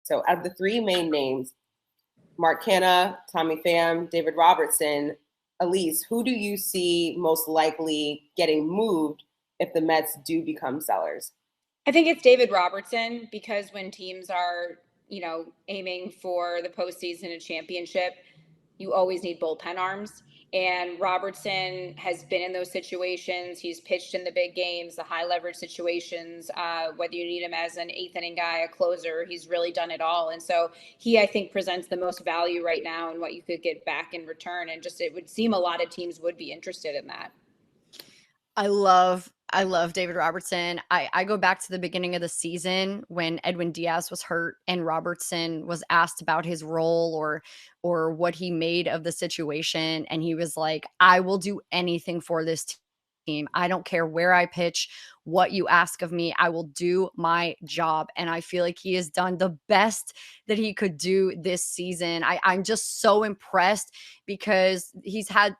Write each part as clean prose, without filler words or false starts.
So out of the three main names, Mark Canha, Tommy Pham, David Robertson, Elise, who do you see most likely getting moved if the Mets do become sellers? I think it's David Robertson, because when teams are, aiming for the postseason and championship, you always need bullpen arms. And Robertson has been in those situations. He's pitched in the big games, the high leverage situations, whether you need him as an eighth inning guy, a closer, he's really done it all. And so he, I think, presents the most value right now in what you could get back in return. And just, it would seem a lot of teams would be interested in that. I love David Robertson. I go back to the beginning of the season when Edwin Diaz was hurt and Robertson was asked about his role or what he made of the situation, and he was like, I will do anything for this team. I don't care where I pitch, what you ask of me, I will do my job. And I feel like he has done the best that he could do this season. I'm just so impressed because he's had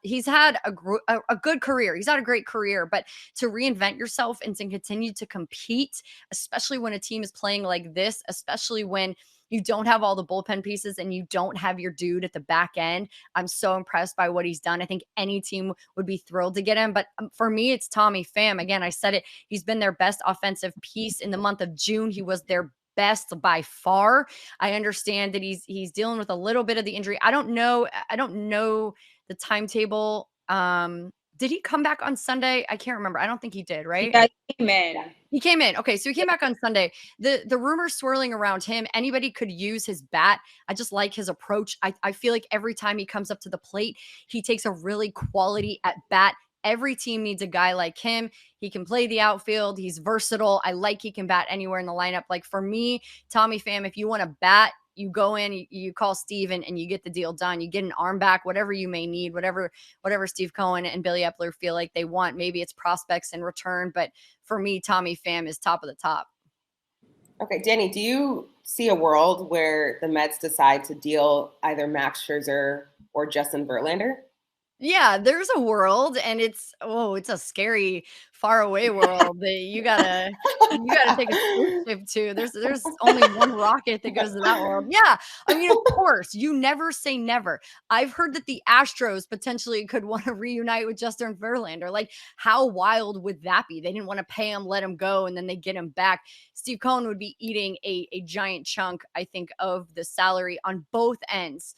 a good career. He's had a great career, but to reinvent yourself and to continue to compete, especially when a team is playing like this, especially when you don't have all the bullpen pieces and you don't have your dude at the back end. I'm so impressed by what he's done. I think any team would be thrilled to get him. But for me, it's Tommy Pham. Again, I said it. He's been their best offensive piece in the month of June. He was their best by far. I understand that he's dealing with a little bit of the injury. I don't know the timetable. Did he come back on Sunday? I can't remember. I don't think he did, right? Yeah, he came in. He came in. Okay, so he came back on Sunday. The rumors swirling around him, anybody could use his bat. I just like his approach. I feel like every time he comes up to the plate, he takes a really quality at bat. Every team needs a guy like him. He can play the outfield. He's versatile. I like he can bat anywhere in the lineup. Like for me, Tommy Pham, if you want to bat, you go in, you call Steven and you get the deal done. You get an arm back, whatever you may need, whatever Steve Cohen and Billy Epler feel like they want. Maybe it's prospects in return, but for me, Tommy Pham is top of the top. Okay, Dani, do you see a world where the Mets decide to deal either Max Scherzer or Justin Verlander? Yeah, there's a world, and it's a scary, far away world that you gotta take a spaceship to. There's only one rocket that goes to that world. Yeah, I mean, of course, you never say never. I've heard that the Astros potentially could want to reunite with Justin Verlander. Like, how wild would that be? They didn't want to pay him, let him go, and then they get him back. Steve Cohen would be eating a giant chunk, I think, of the salary on both ends.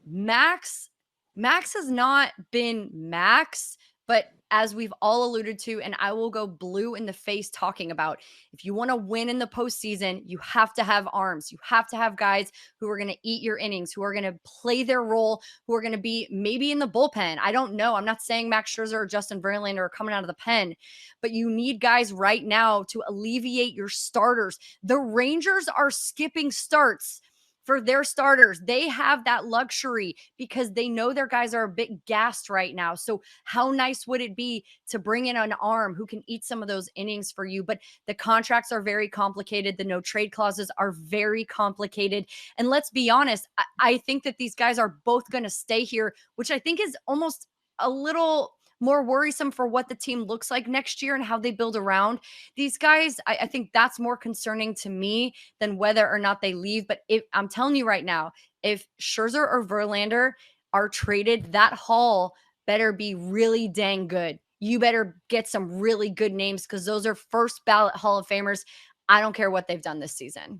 Max has not been Max, but as we've all alluded to, and I will go blue in the face talking about, if you want to win in the postseason, you have to have arms. You have to have guys who are going to eat your innings, who are going to play their role, who are going to be maybe in the bullpen. I don't know. I'm not saying Max Scherzer or Justin Verlander are coming out of the pen, but you need guys right now to alleviate your starters. The Rangers are skipping starts for their starters. They have that luxury because they know their guys are a bit gassed right now. So how nice would it be to bring in an arm who can eat some of those innings for you? But the contracts are very complicated. The no trade clauses are very complicated. And let's be honest, I think that these guys are both going to stay here, which I think is almost a little more worrisome for what the team looks like next year and how they build around these guys. I think that's more concerning to me than whether or not they leave. But if I'm telling you right now, if Scherzer or Verlander are traded, that haul better be really dang good. You better get some really good names because those are first ballot Hall of Famers. I don't care what they've done this season.